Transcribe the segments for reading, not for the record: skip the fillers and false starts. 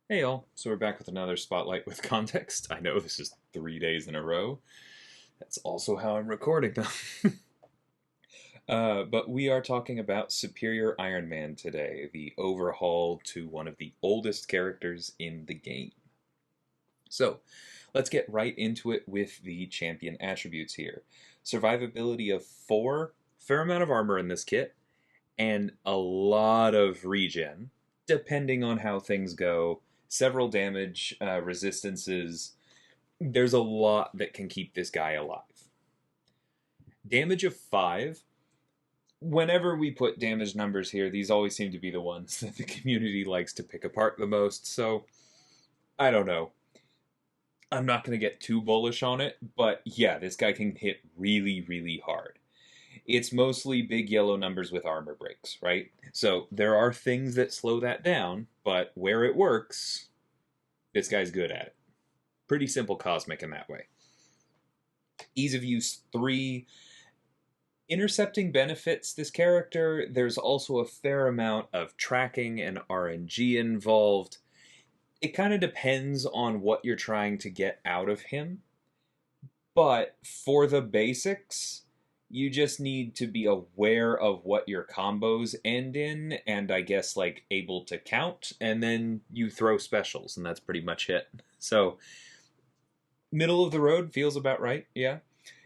Hey all, so we're back with another Spotlight with Context. I know this is 3 days in a row. That's also how I'm recording them. But we are talking about Superior Iron Man today, the overhaul to one of the oldest characters in the game. So, let's get right into it with the champion attributes here. Survivability of 4, fair amount of armor in this kit, and a lot of regen, depending on how things go. Several damage resistances. There's a lot that can keep this guy alive. Damage of 5. Whenever we put damage numbers here, these always seem to be the ones that the community likes to pick apart the most, so I don't know. I'm not going to get too bullish on it, but yeah, this guy can hit really, really hard. It's mostly big yellow numbers with armor breaks, right? So there are things that slow that down, but where it works, this guy's good at it. Pretty simple cosmic in that way. Ease of use 3. Intercepting benefits this character. There's also a fair amount of tracking and RNG involved. It kind of depends on what you're trying to get out of him. But for the basics, you just need to be aware of what your combos end in, and I guess like able to count, and then you throw specials, and that's pretty much it. So, middle of the road feels about right, yeah.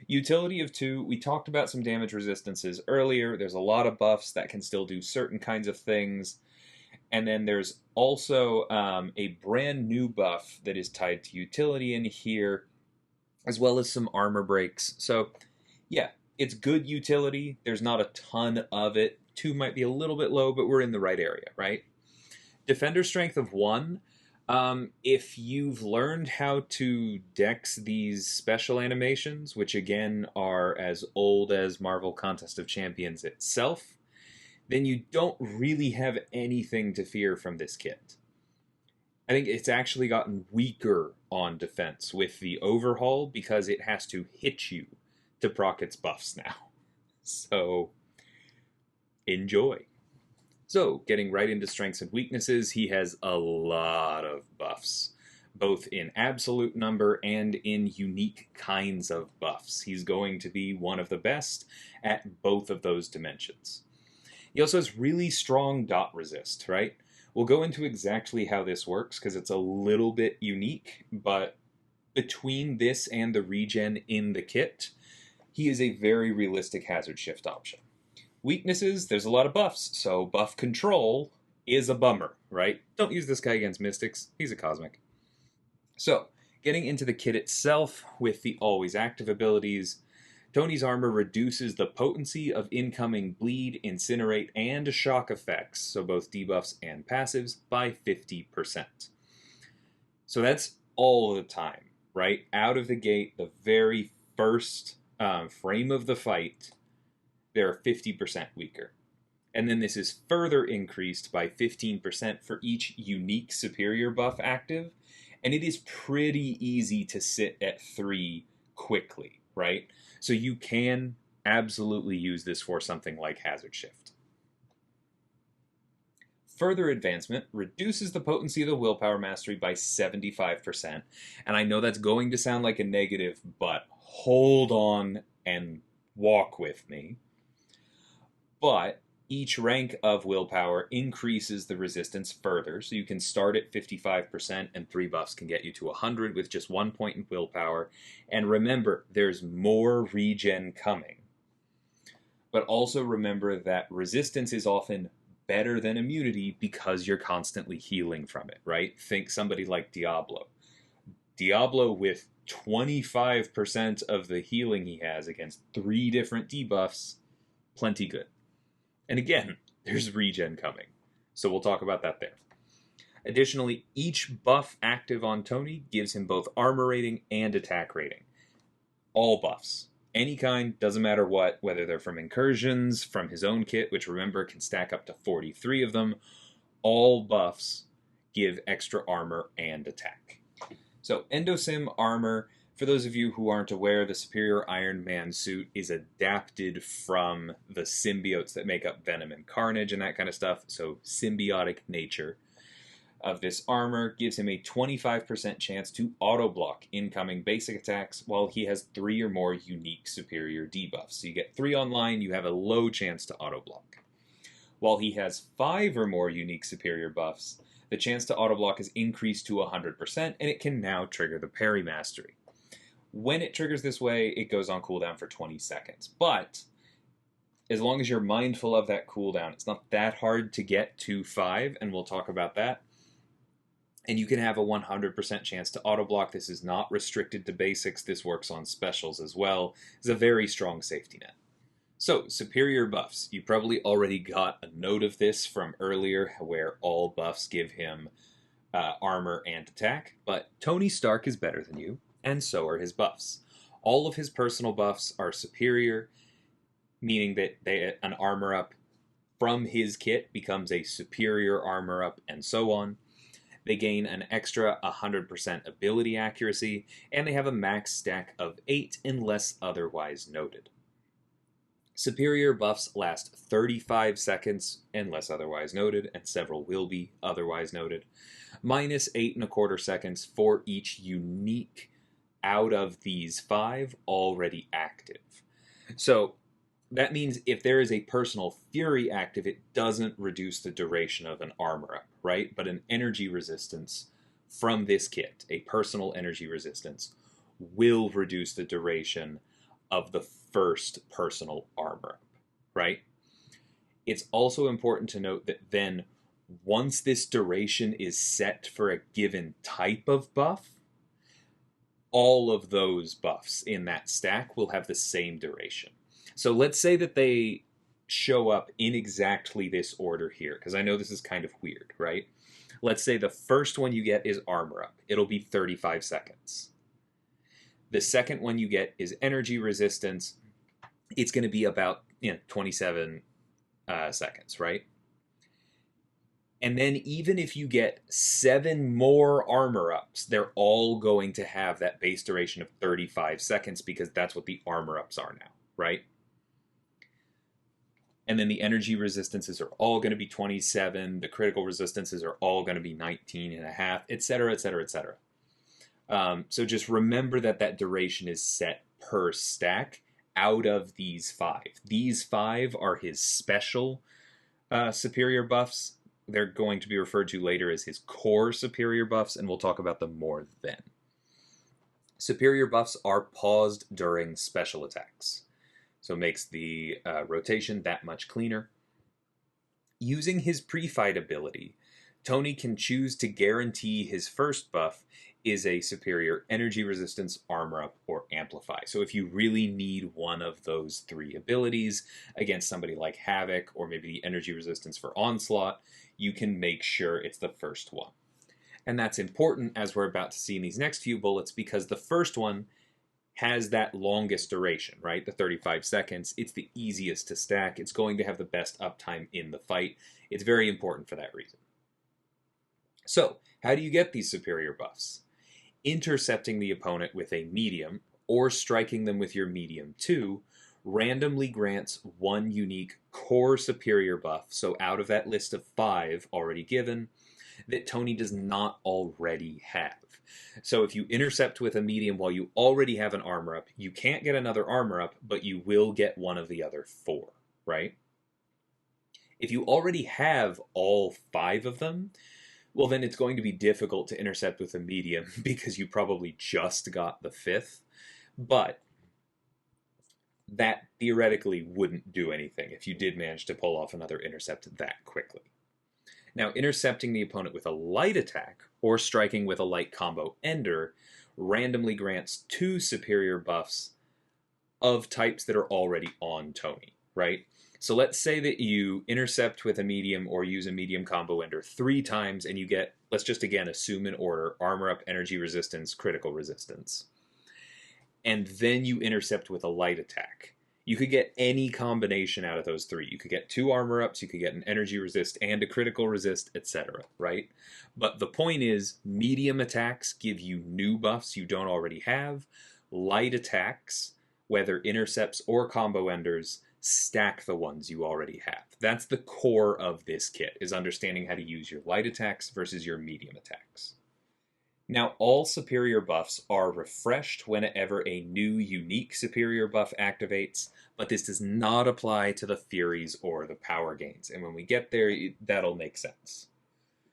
Utility of 2, we talked about some damage resistances earlier. There's a lot of buffs that can still do certain kinds of things. And then there's also a brand new buff that is tied to utility in here, as well as some armor breaks. So, yeah, it's good utility. There's not a ton of it. 2 might be a little bit low, but we're in the right area, right? Defender strength of 1. If you've learned how to dex these special animations, which again are as old as Marvel Contest of Champions itself, then you don't really have anything to fear from this kit. I think it's actually gotten weaker on defense with the overhaul because it has to hit you to proc its buffs now. So, enjoy. So, getting right into strengths and weaknesses, he has a lot of buffs, both in absolute number and in unique kinds of buffs. He's going to be one of the best at both of those dimensions. He also has really strong dot resist, right? We'll go into exactly how this works because it's a little bit unique, but between this and the regen in the kit, he is a very realistic hazard shift option. Weaknesses, there's a lot of buffs, so buff control is a bummer, right? Don't use this guy against Mystics, he's a Cosmic. So, getting into the kit itself with the always active abilities, Tony's armor reduces the potency of incoming bleed, incinerate, and shock effects, so both debuffs and passives, by 50%. So that's all the time, right? Out of the gate, the very first frame of the fight, they're 50% weaker. And then this is further increased by 15% for each unique superior buff active. And it is pretty easy to sit at 3 quickly, right? So you can absolutely use this for something like Hazard Shift. Further advancement reduces the potency of the willpower mastery by 75%. And I know that's going to sound like a negative, but hold on and walk with me. But each rank of willpower increases the resistance further, so you can start at 55% and 3 buffs can get you to 100 with just 1 point in willpower. And remember, there's more regen coming. But also remember that resistance is often better than immunity because you're constantly healing from it, right? Think somebody like Diablo. Diablo with 25% of the healing he has against 3 different debuffs, plenty good. And again, there's regen coming. So we'll talk about that there. Additionally, each buff active on Tony gives him both armor rating and attack rating. All buffs. Any kind, doesn't matter what, whether they're from incursions, from his own kit, which remember can stack up to 43 of them, all buffs give extra armor and attack. So, Endo-Sym Armor, for those of you who aren't aware, the Superior Iron Man suit is adapted from the symbiotes that make up Venom and Carnage and that kind of stuff, so symbiotic nature. of this armor gives him a 25% chance to auto-block incoming basic attacks while he has 3 or more unique superior debuffs. So you get 3 online, you have a low chance to auto-block. While he has 5 or more unique superior buffs, the chance to auto-block is increased to 100%, and it can now trigger the parry mastery. When it triggers this way, it goes on cooldown for 20 seconds. But as long as you're mindful of that cooldown, it's not that hard to get to 5, and we'll talk about that. And you can have a 100% chance to auto-block. This is not restricted to basics. This works on specials as well. It's a very strong safety net. So, superior buffs. You probably already got a note of this from earlier, where all buffs give him armor and attack. But Tony Stark is better than you, and so are his buffs. All of his personal buffs are superior, meaning that an armor up from his kit becomes a superior armor up, and so on. They gain an extra 100% ability accuracy, and they have a max stack of 8 unless otherwise noted. Superior buffs last 35 seconds, unless otherwise noted, and several will be otherwise noted. Minus 8.25 seconds for each unique out of these 5 already active. So that means if there is a personal fury active, it doesn't reduce the duration of an armor up, right? But an energy resistance from this kit, a personal energy resistance, will reduce the duration of the first personal armor up, right? It's also important to note that then once this duration is set for a given type of buff, all of those buffs in that stack will have the same duration. So let's say that they show up in exactly this order here, because I know this is kind of weird, right? Let's say the first one you get is armor up. It'll be 35 seconds. The second one you get is energy resistance. It's going to be about 27 seconds, right? And then even if you get 7 more armor ups, they're all going to have that base duration of 35 seconds because that's what the armor ups are now, right? And then the energy resistances are all going to be 27. The critical resistances are all going to be 19.5, etc., etc., etc. So just remember that that duration is set per stack out of these 5. These 5 are his special superior buffs. They're going to be referred to later as his core superior buffs, and we'll talk about them more then. Superior buffs are paused during special attacks, so it makes the rotation that much cleaner. Using his pre-fight ability, Tony can choose to guarantee his first buff is a superior energy resistance, armor up, or amplify. So if you really need one of those 3 abilities against somebody like Havoc, or maybe the energy resistance for Onslaught, you can make sure it's the first one. And that's important, as we're about to see in these next few bullets, because the first one has that longest duration, right? The 35 seconds. It's the easiest to stack. It's going to have the best uptime in the fight. It's very important for that reason. So, how do you get these superior buffs? Intercepting the opponent with a medium, or striking them with your medium too, randomly grants 1 unique core superior buff, so out of that list of 5 already given, that Tony does not already have. So if you intercept with a medium while you already have an armor up, you can't get another armor up, but you will get one of the other 4, right? If you already have all 5 of them, well, then it's going to be difficult to intercept with a medium because you probably just got the 5th. But that theoretically wouldn't do anything if you did manage to pull off another intercept that quickly. Now, intercepting the opponent with a light attack or striking with a light combo ender randomly grants 2 superior buffs of types that are already on Tony, right? So let's say that you intercept with a medium or use a medium combo ender 3 times and you get, let's just again assume in order, armor up, energy resistance, critical resistance. And then you intercept with a light attack. You could get any combination out of those 3. You could get 2 armor ups, you could get an energy resist and a critical resist, etc., right? But the point is, medium attacks give you new buffs you don't already have. Light attacks, whether intercepts or combo enders, stack the ones you already have. That's the core of this kit, is understanding how to use your light attacks versus your medium attacks. Now, all superior buffs are refreshed whenever a new unique superior buff activates, but this does not apply to the Furies or the power gains. And when we get there, that'll make sense.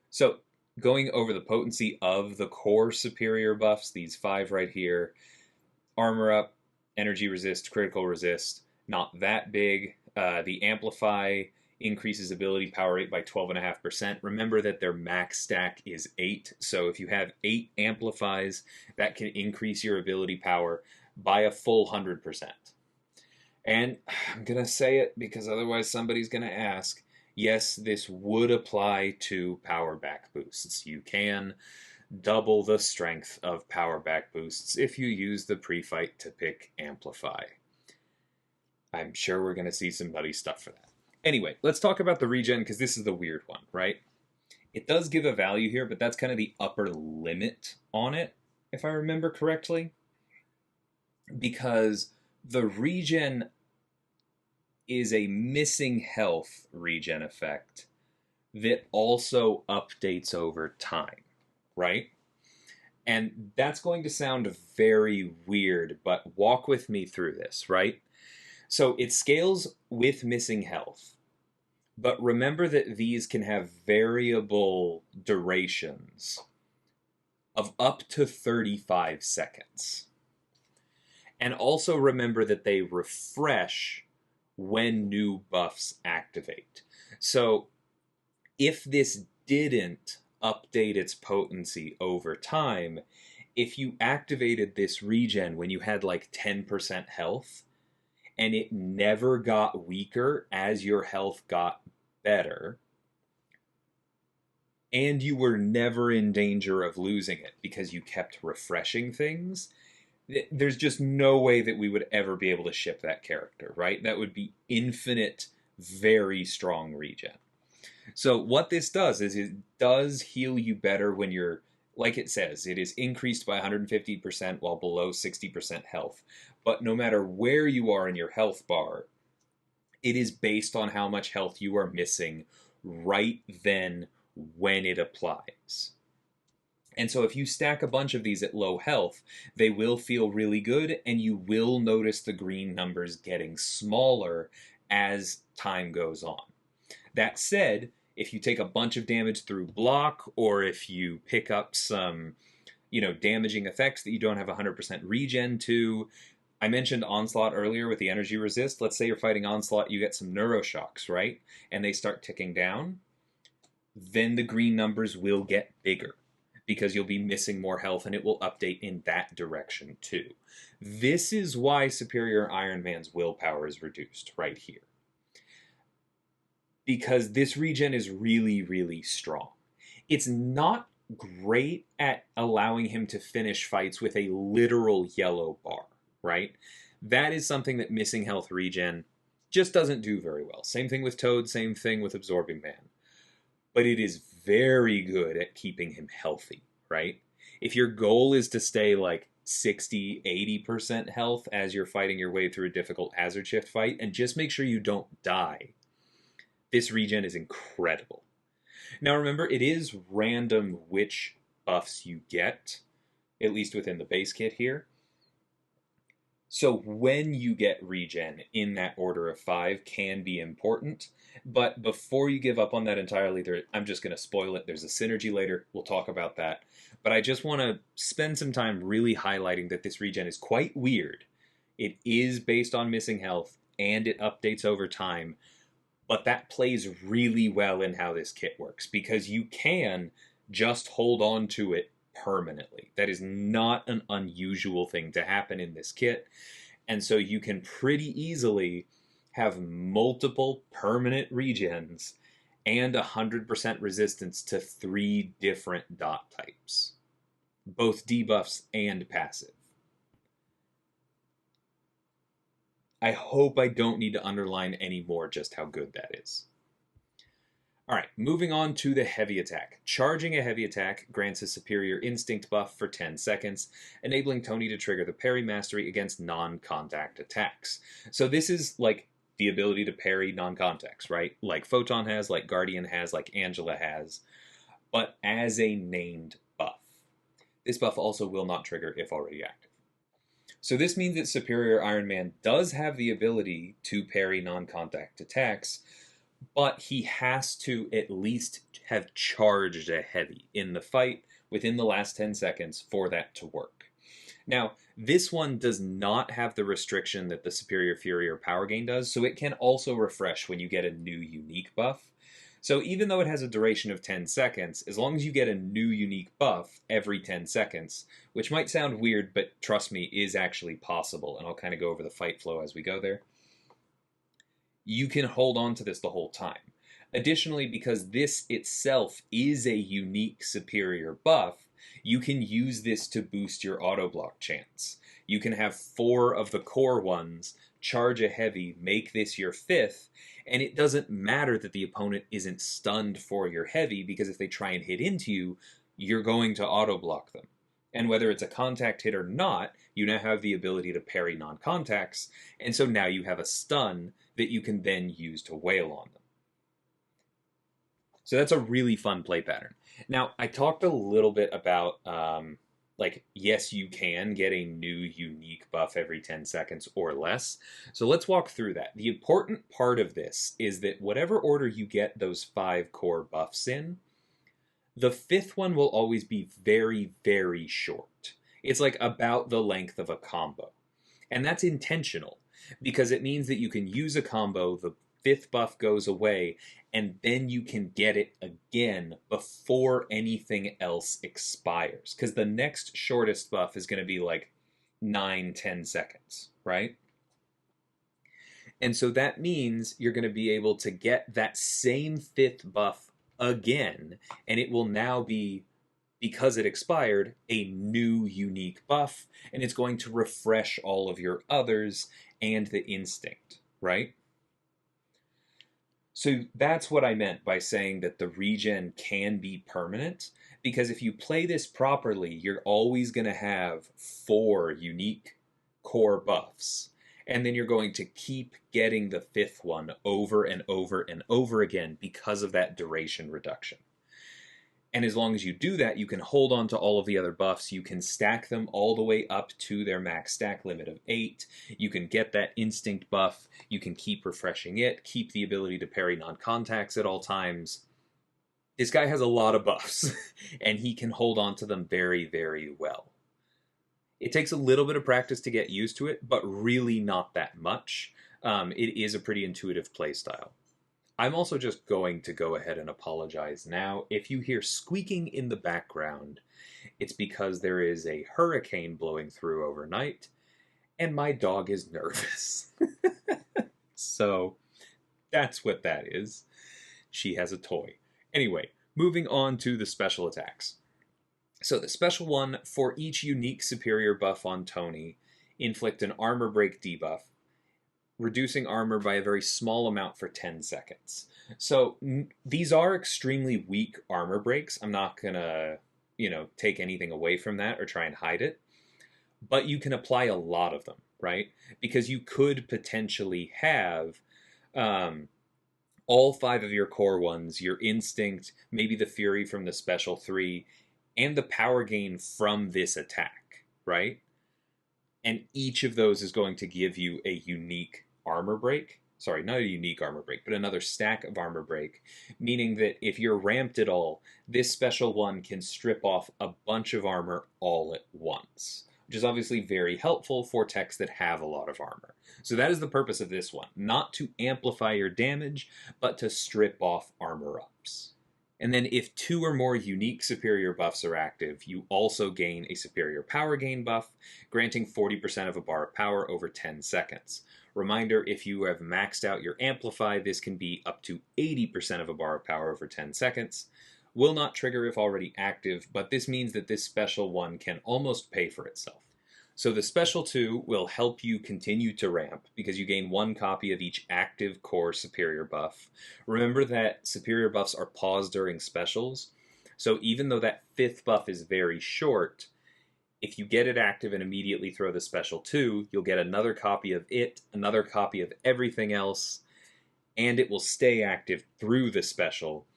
So, going over the potency of the core superior buffs, these 5 right here: armor up, energy resist, critical resist, not that big. The amplify increases ability power rate by 12.5%. Remember that their max stack is 8, so if you have 8 amplifies, that can increase your ability power by a full 100%. And I'm going to say it because otherwise somebody's going to ask. Yes, this would apply to power back boosts. You can double the strength of power back boosts if you use the pre-fight to pick amplify. I'm sure we're going to see some nutty stuff for that. Anyway, let's talk about the regen, because this is the weird one, right? It does give a value here, but that's kind of the upper limit on it, if I remember correctly. Because the regen is a missing health regen effect that also updates over time, right? And that's going to sound very weird, but walk with me through this, right? So it scales with missing health. But remember that these can have variable durations of up to 35 seconds. And also remember that they refresh when new buffs activate. So if this didn't update its potency over time, if you activated this regen when you had like 10% health, and it never got weaker as your health got better, and you were never in danger of losing it because you kept refreshing things, there's just no way that we would ever be able to ship that character, right? That would be infinite, very strong regen. So what this does is it does heal you better when you're, like it says, it is increased by 150% while below 60% health. But no matter where you are in your health bar, it is based on how much health you are missing right then when it applies. And so if you stack a bunch of these at low health, they will feel really good, and you will notice the green numbers getting smaller as time goes on. That said, if you take a bunch of damage through block, or if you pick up some, damaging effects that you don't have 100% regen to, I mentioned Onslaught earlier with the energy resist. Let's say you're fighting Onslaught, you get some neuroshocks, right? And they start ticking down. Then the green numbers will get bigger because you'll be missing more health, and it will update in that direction too. This is why Superior Iron Man's willpower is reduced right here. Because this regen is really, really strong. It's not great at allowing him to finish fights with a literal yellow bar, right? That is something that missing health regen just doesn't do very well. Same thing with Toad, same thing with Absorbing Man. But it is very good at keeping him healthy, right? If your goal is to stay like 60, 80% health as you're fighting your way through a difficult hazard shift fight, and just make sure you don't die, this regen is incredible. Now remember, it is random which buffs you get, at least within the base kit here. So when you get regen in that order of 5 can be important, but before you give up on that entirely, I'm just going to spoil it. There's a synergy later. We'll talk about that. But I just want to spend some time really highlighting that this regen is quite weird. It is based on missing health, and it updates over time. But that plays really well in how this kit works, because you can just hold on to it permanently. That is not an unusual thing to happen in this kit. And so you can pretty easily have multiple permanent regens and 100% resistance to 3 different dot types, both debuffs and passive. I hope I don't need to underline any more just how good that is. Alright, moving on to the heavy attack. Charging a heavy attack grants a superior instinct buff for 10 seconds, enabling Tony to trigger the parry mastery against non-contact attacks. So this is like the ability to parry non-contacts, right? Like Photon has, like Guardian has, like Angela has, but as a named buff. This buff also will not trigger if already active. So this means that Superior Iron Man does have the ability to parry non-contact attacks, but he has to at least have charged a heavy in the fight within the last 10 seconds for that to work. Now, this one does not have the restriction that the Superior Fury or Power Gain does, so it can also refresh when you get a new unique buff. So even though it has a duration of 10 seconds, as long as you get a new unique buff every 10 seconds, which might sound weird, but trust me, is actually possible, and I'll kind of go over the fight flow as we go there, you can hold on to this the whole time. Additionally, because this itself is a unique superior buff, you can use this to boost your auto block chance. You can have 4 of the core ones, charge a heavy, make this your 5th, and it doesn't matter that the opponent isn't stunned for your heavy, because if they try and hit into you, you're going to auto block them. And whether it's a contact hit or not, you now have the ability to parry non-contacts, and so now you have a stun that you can then use to wail on them. So that's a really fun play pattern. Now, I talked a little bit about, yes, you can get a new unique buff every 10 seconds or less. So let's walk through that. The important part of this is that whatever order you get those 5 core buffs in, the 5th one will always be very, very short. It's like about the length of a combo. And that's intentional, because it means that you can use a combo, the 5th buff goes away, and then you can get it again before anything else expires. Because the next shortest buff is going to be like 9-10 seconds, right? And so that means you're going to be able to get that same 5th buff again, and it will now be, because it expired, a new unique buff, and it's going to refresh all of your others and the instinct, right? So that's what I meant by saying that the regen can be permanent, because if you play this properly, you're always going to have 4 unique core buffs, and then you're going to keep getting the 5th one over and over and over again because of that duration reduction. And as long as you do that, you can hold on to all of the other buffs. You can stack them all the way up to their max stack limit of 8. You can get that instinct buff. You can keep refreshing it, keep the ability to parry non-contacts at all times. This guy has a lot of buffs, and he can hold on to them very, very well. It takes a little bit of practice to get used to it, but really not that much. It is a pretty intuitive playstyle. I'm also just going to go ahead and apologize now. If you hear squeaking in the background, it's because there is a hurricane blowing through overnight, and my dog is nervous. So that's what that is. She has a toy. Anyway, moving on to the special attacks. So the special one, for each unique superior buff on Tony, inflict an armor break debuff, reducing armor by a very small amount for 10 seconds. So these are extremely weak armor breaks. I'm not going to, take anything away from that or try and hide it. But you can apply a lot of them, right? Because you could potentially have all 5 of your core ones, your instinct, maybe the fury from the special 3, and the power gain from this attack, right? And each of those is going to give you a unique armor break. Sorry, not a unique armor break, but another stack of armor break. Meaning that if you're ramped at all, this special one can strip off a bunch of armor all at once. Which is obviously very helpful for techs that have a lot of armor. So that is the purpose of this one. Not to amplify your damage, but to strip off armor ups. And then if 2 or more unique superior buffs are active, you also gain a superior power gain buff, granting 40% of a bar of power over 10 seconds. Reminder, if you have maxed out your amplify, this can be up to 80% of a bar of power over 10 seconds. Will not trigger if already active, but this means that this special one can almost pay for itself. So the special 2 will help you continue to ramp, because you gain 1 copy of each active core superior buff. Remember that superior buffs are paused during specials, so even though that 5th buff is very short, If you get it active and immediately throw the special 2, you'll get another copy of it, another copy of everything else, and it will stay active through the special,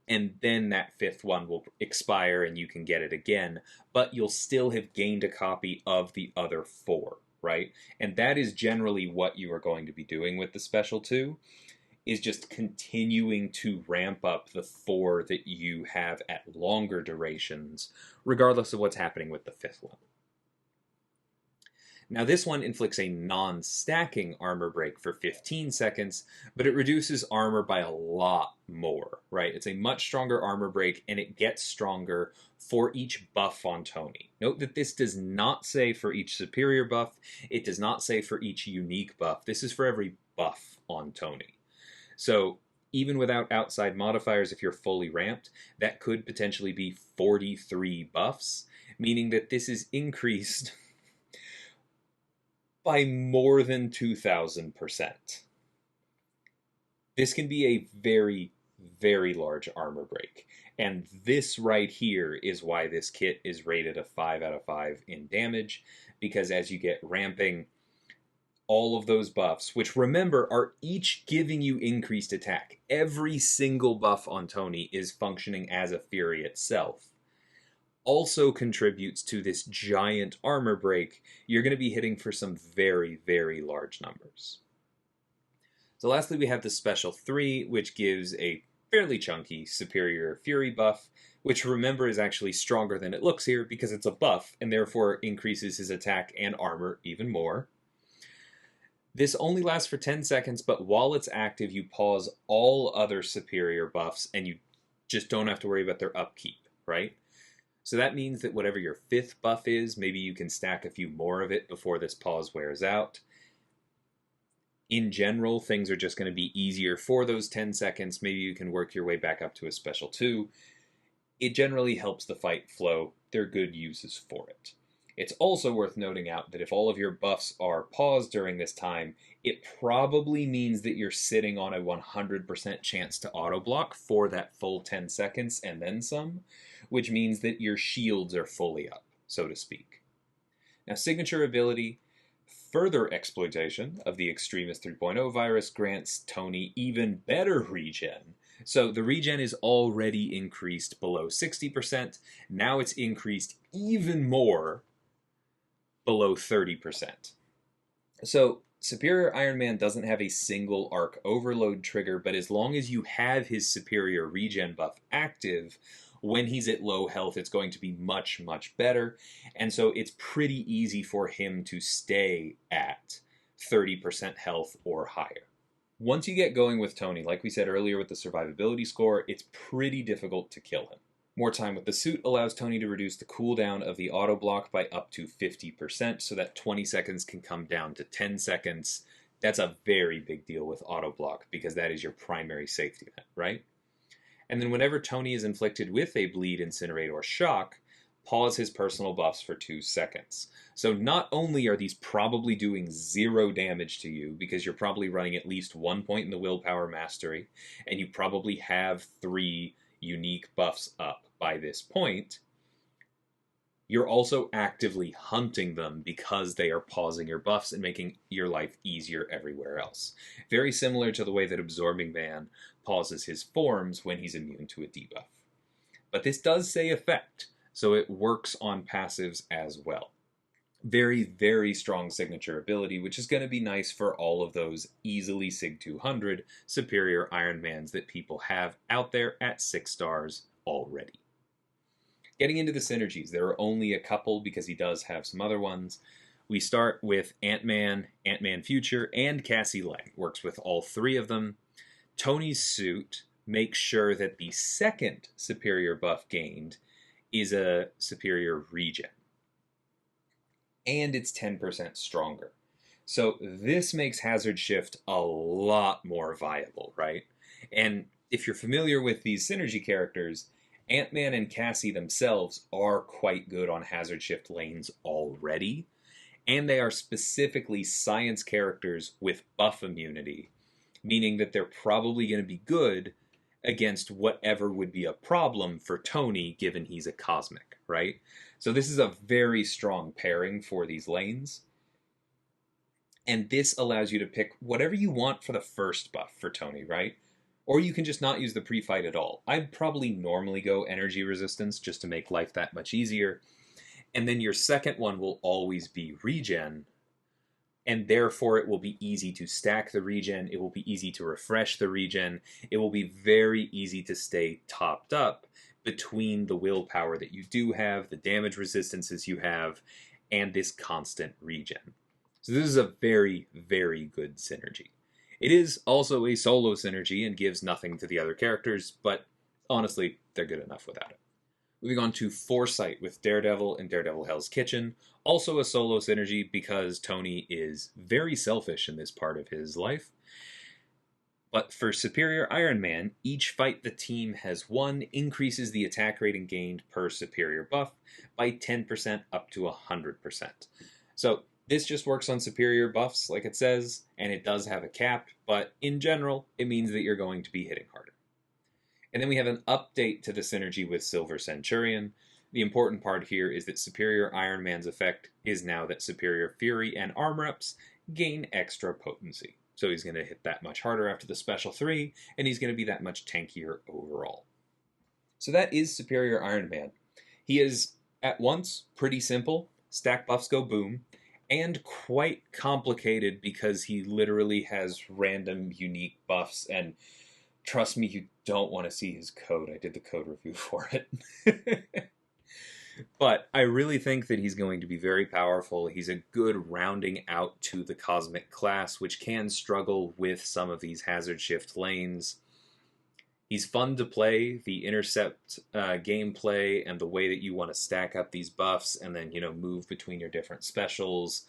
and then that 5th one will expire and you can get it again, but you'll still have gained a copy of the other 4, right? And that is generally what you are going to be doing with the special 2, is just continuing to ramp up the 4 that you have at longer durations, regardless of what's happening with the 5th one. Now this one inflicts a non-stacking armor break for 15 seconds, but it reduces armor by a lot more, right? It's a much stronger armor break, and it gets stronger for each buff on Tony. Note that this does not say for each superior buff, it does not say for each unique buff. This is for every buff on Tony. So even without outside modifiers, if you're fully ramped, that could potentially be 43 buffs, meaning that this is increased by more than 2,000%. This can be a very, very large armor break. And this right here is why this kit is rated a 5 out of 5 in damage, because as you get ramping, all of those buffs, which remember are each giving you increased attack. Every single buff on Tony is functioning as a Fury itself. Also contributes to this giant armor break. You're going to be hitting for some very, very large numbers. So lastly, we have the Special 3, which gives a fairly chunky Superior Fury buff, which remember is actually stronger than it looks here because it's a buff, and therefore increases his attack and armor even more. This only lasts for 10 seconds, but while it's active, you pause all other superior buffs, and you just don't have to worry about their upkeep, right? So that means that whatever your 5th buff is, maybe you can stack a few more of it before this pause wears out. In general, things are just going to be easier for those 10 seconds. Maybe you can work your way back up to a Special 2. It generally helps the fight flow. They're good uses for it. It's also worth noting out that if all of your buffs are paused during this time, it probably means that you're sitting on a 100% chance to auto-block for that full 10 seconds and then some, which means that your shields are fully up, so to speak. Now, signature ability, further exploitation of the Extremis 3.0 virus grants Tony even better regen. So the regen is already increased below 60%, now it's increased even more below 30%. So Superior Iron Man doesn't have a single arc overload trigger, but as long as you have his superior regen buff active, when he's at low health, it's going to be much, much better. And so it's pretty easy for him to stay at 30% health or higher. Once you get going with Tony, like we said earlier with the survivability score, it's pretty difficult to kill him. More time with the suit allows Tony to reduce the cooldown of the auto block by up to 50%, so that 20 seconds can come down to 10 seconds. That's a very big deal with auto block, because that is your primary safety net, right? And then whenever Tony is inflicted with a bleed, incinerate, or shock, pause his personal buffs for 2 seconds. So not only are these probably doing 0 damage to you, because you're probably running at least 1 point in the willpower mastery, and you probably have 3 unique buffs up by this point, you're also actively hunting them because they are pausing your buffs and making your life easier everywhere else. Very similar to the way that Absorbing Man pauses his forms when he's immune to a debuff. But this does say effect, so it works on passives as well. Very, very strong signature ability, which is going to be nice for all of those easily Sig 200 superior Iron Mans that people have out there at 6 stars already. Getting into the synergies, there are only a couple because he does have some other ones. We start with Ant-Man, Ant-Man Future, and Cassie Lang. Works with all 3 of them. Tony's suit makes sure that the second superior buff gained is a superior regen. And it's 10% stronger. So this makes Hazard Shift a lot more viable, right? And if you're familiar with these synergy characters, Ant-Man and Cassie themselves are quite good on Hazard Shift lanes already, and they are specifically science characters with buff immunity, meaning that they're probably going to be good against whatever would be a problem for Tony, given he's a cosmic, right? So this is a very strong pairing for these lanes. And this allows you to pick whatever you want for the first buff for Tony, right? Or you can just not use the pre-fight at all. I'd probably normally go energy resistance just to make life that much easier. And then your second one will always be regen, and therefore it will be easy to stack the regen, it will be easy to refresh the regen, it will be very easy to stay topped up between the willpower that you do have, the damage resistances you have, and this constant regen. So this is a very, very good synergy. It is also a solo synergy and gives nothing to the other characters, but honestly, they're good enough without it. Moving on to Foresight with Daredevil and Daredevil Hell's Kitchen. Also a solo synergy because Tony is very selfish in this part of his life. But for Superior Iron Man, each fight the team has won increases the attack rating gained per superior buff by 10% up to 100%. So this just works on superior buffs, like it says, and it does have a cap, but in general, it means that you're going to be hitting harder. And then we have an update to the synergy with Silver Centurion. The important part here is that Superior Iron Man's effect is now that Superior Fury and Armor Ups gain extra potency. So he's going to hit that much harder after the Special 3, and he's going to be that much tankier overall. So that is Superior Iron Man. He is, at once, pretty simple, stack buffs go boom, and quite complicated because he literally has random unique buffs, and trust me, you don't want to see his code. I did the code review for it. But I really think that he's going to be very powerful. He's a good rounding out to the Cosmic class, which can struggle with some of these hazard shift lanes. He's fun to play. The intercept gameplay and the way that you want to stack up these buffs and then, move between your different specials,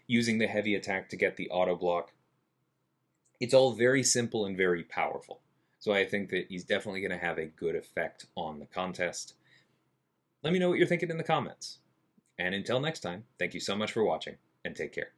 using the heavy attack to get the auto block. It's all very simple and very powerful. So I think that he's definitely going to have a good effect on the contest. Let me know what you're thinking in the comments. And until next time, thank you so much for watching, and take care.